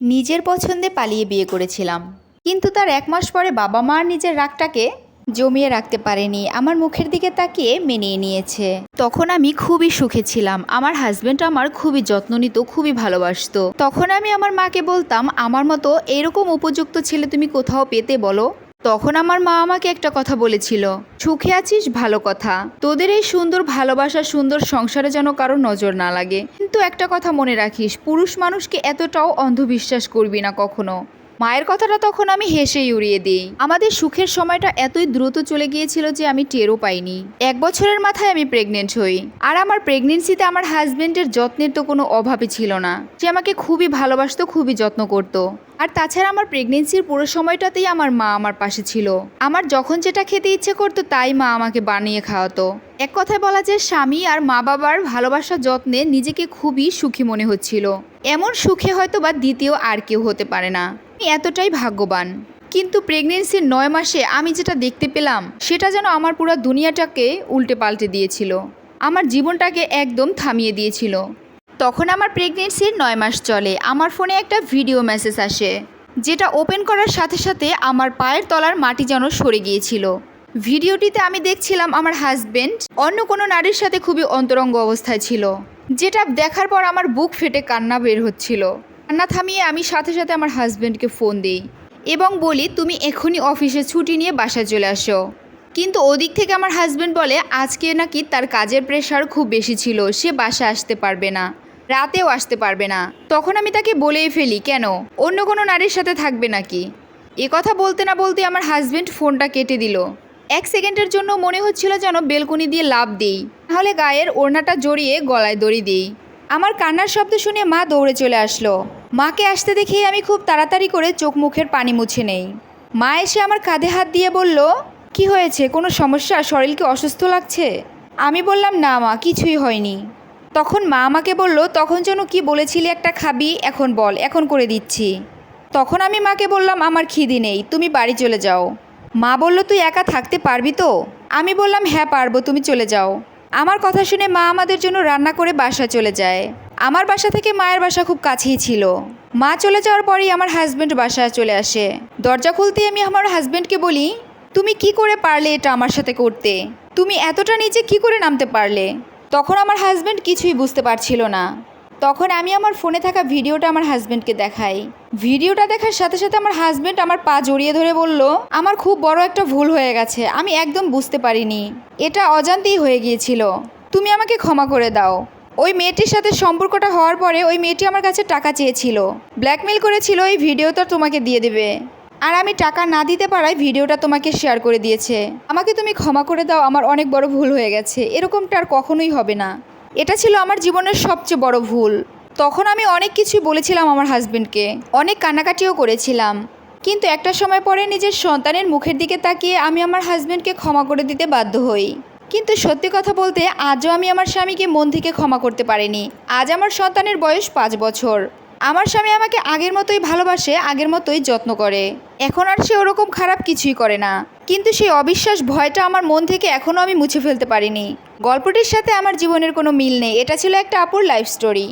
নিজের পছন্দে পালিয়ে বিয়ে করেছিলাম, কিন্তু তার 1 মাস পরে বাবা মা নিজের রাগটাকে জমিয়ে রাখতে পারেনি, আমার মুখের দিকে তাকিয়ে মেনে নিয়েছে। তখন আমি খুবই সুখে ছিলাম। আমার হাজবেন্ড আমার খুবই যত্ন নিত, খুবই ভালোবাসতো। তখন আমি আমার মাকে বলতাম, আমার মতো এরকম উপযুক্ত ছেলে তুমি কোথাও পেতে বলো। তখন আমার মা আমাকে একটা কথা বলেছিল, সুখে আছিস ভালো কথা, তোদের এই সুন্দর ভালোবাসা সুন্দর সংসারে যেন কারো নজর না লাগে। কিন্তু একটা কথা মনে রাখিস, পুরুষ মানুষকে এতটাও অন্ধবিশ্বাস করবি না কখনো। মায়ের কথাটা তখন আমি হেসেই উড়িয়ে দিই। আমাদের সুখের সময়টা এতই দ্রুত চলে গিয়েছিল যে আমি টেরও পাইনি। 1 বছরের মাথায় আমি প্রেগনেন্ট হই। আর আমার প্রেগনেন্সিতে আমার হাজবেন্ডের যত্নের তো কোনো অভাবই ছিল না। সে আমাকে খুবই ভালোবাসতো, খুবই যত্ন করত। আর তাছাড়া আমার প্রেগনেন্সির পুরো সময়টাতেই আমার মা আমার পাশে ছিল। আমার যখন যেটা খেতে ইচ্ছে করতো তাই মা আমাকে বানিয়ে খাওয়াতো। এক কথায় বলা যায়, স্বামী আর মা বাবার ভালোবাসা যত্নে নিজেকে খুবই সুখী মনে হচ্ছিল। এমন সুখে হয়তো বা দ্বিতীয় আর কেউ হতে পারে না। আমি এতটাই ভাগ্যবান। কিন্তু প্রেগনেন্সির 9 মাসে আমি যেটা দেখতে পেলাম সেটা যেন আমার পুরো দুনিয়াটাকে উল্টে পাল্টে দিয়েছিল। আমার জীবনটাকে একদম থামিয়ে দিয়েছিল। তখন আমার প্রেগনেন্সির 9 মাস চলে। আমার ফোনে একটা ভিডিও মেসেজ আসে, যেটা ওপেন করার সাথে সাথে আমার পায়ের তলার মাটি যেন সরে গিয়েছিল। ভিডিওটিতে আমি দেখছিলাম আমার হাজবেন্ড অন্য কোনো নারীর সাথে খুবই অন্তরঙ্গ অবস্থায় ছিল, যেটা দেখার পর আমার বুক ফেটে কান্না বের হচ্ছিল। কান্না থামিয়ে আমি সাথে সাথে আমার হাজবেন্ডকে ফোন দিই এবং বলি, তুমি এখনই অফিসে ছুটি নিয়ে বাসায় চলে আসো। কিন্তু ওদিক থেকে আমার হাজবেন্ড বলে আজকে নাকি তার কাজের প্রেশার খুব বেশি ছিল, সে বাসায় আসতে পারবে না, রাতেও আসতে পারবে না। তখন আমি তাকে বলেই ফেলি, কেন, অন্য কোনো নারীর সাথে থাকবে নাকি? এ কথা বলতে না বলতে আমার হাজবেন্ড ফোনটা কেটে দিল। 1 সেকেন্ডের জন্য মনে হচ্ছিল যেন বেলকনি দিয়ে লাফ দিই, তাহলে গায়ের ওড়নাটা জড়িয়ে গলায় দড়ি দিই। আমার কান্নার শব্দ শুনে মা দৌড়ে চলে আসলো। মাকে আসতে দেখেই আমি খুব তাড়াতাড়ি করে চোখ মুখের পানি মুছে নেই। মা এসে আমার কাঁধে হাত দিয়ে বলল, কি হয়েছে, কোনো সমস্যা, শরীর কি অসুস্থ লাগছে? আমি বললাম, না মা, কিছুই হয়নি। তখন মা আমাকে বলল, তখন যেন কি বলেছিলি একটা খাবি, এখন বল, এখন করে দিচ্ছি। তখন আমি মাকে বললাম, আমার খিদে নেই, তুমি বাড়ি চলে যাও। মা বলল, তুই একা থাকতে পারবি তো? আমি বললাম, হ্যাঁ পারবো, তুমি চলে যাও। আমার কথা শুনে মা আমাদের জন্য রান্না করে বাসায় চলে যায়। আমার বাসা থেকে মায়ের বাসা খুব কাছেই ছিল। মা চলে যাওয়ার পরেই আমার হাজবেন্ড বাসায় চলে আসে। দরজা খুলতেই আমি আমার হাজবেন্ডকে বলি, তুমি কি করে পারলে এটা আমার সাথে করতে? তুমি এতটা নিচে কি করে নামতে পারলে? তখন আমার হাজবেন্ড কিছুই বুঝতে পারছিল না। তখন আমি আমার ফোনে থাকা ভিডিওটা আমার হাজবেন্ডকে দেখাই। ভিডিওটা দেখার সাথে সাথে আমার হাজবেন্ড আমার পা জড়িয়ে ধরে বলল, আমার খুব বড় একটা ভুল হয়ে গেছে, আমি একদম বুঝতে পারিনি, এটা অজান্তেই হয়ে গিয়েছিল, তুমি আমাকে ক্ষমা করে দাও। ওই মেয়েটির সাথে সম্পর্কটা হওয়ার পরে ওই মেয়েটি আমার কাছে টাকা চেয়েছিল, ব্ল্যাকমেল করেছিল এই ভিডিওটা তোমাকে দিয়ে দেবে। আর আমি টাকা না দিতে পারায় ভিডিওটা তোমাকে শেয়ার করে দিয়েছে। আমাকে তুমি ক্ষমা করে দাও, আমার অনেক বড় ভুল হয়ে গেছে, এরকমটা আর কখনোই হবে না। এটা ছিল আমার জীবনের সবচেয়ে বড় ভুল। তখন আমি অনেক কিছুই বলেছিলাম আমার হাজবেন্ডকে, অনেক কান্নাকাটিও করেছিলাম। কিন্তু একটা সময় পরে নিজের সন্তানের মুখের দিকে তাকিয়ে আমি আমার হাজবেন্ডকে ক্ষমা করে দিতে বাধ্য হই। কিন্তু সত্যি কথা বলতে আজও আমি আমার স্বামীকে মন থেকে ক্ষমা করতে পারিনি। আজ আমার সন্তানের বয়স 5 বছর। আমার স্বামী আমাকে আগের মতোই ভালোবাসে, আগের মতোই যত্ন করে। এখন আর সে ওরকম খারাপ কিছুই করে না। কিন্তু সেই অবিশ্বাস ভয়টা আমার মন থেকে এখনও আমি মুছে ফেলতে পারিনি। গল্পটির সাথে আমার জীবনের কোনো মিল নেই। এটা ছিল একটা আপুর লাইফ স্টোরি।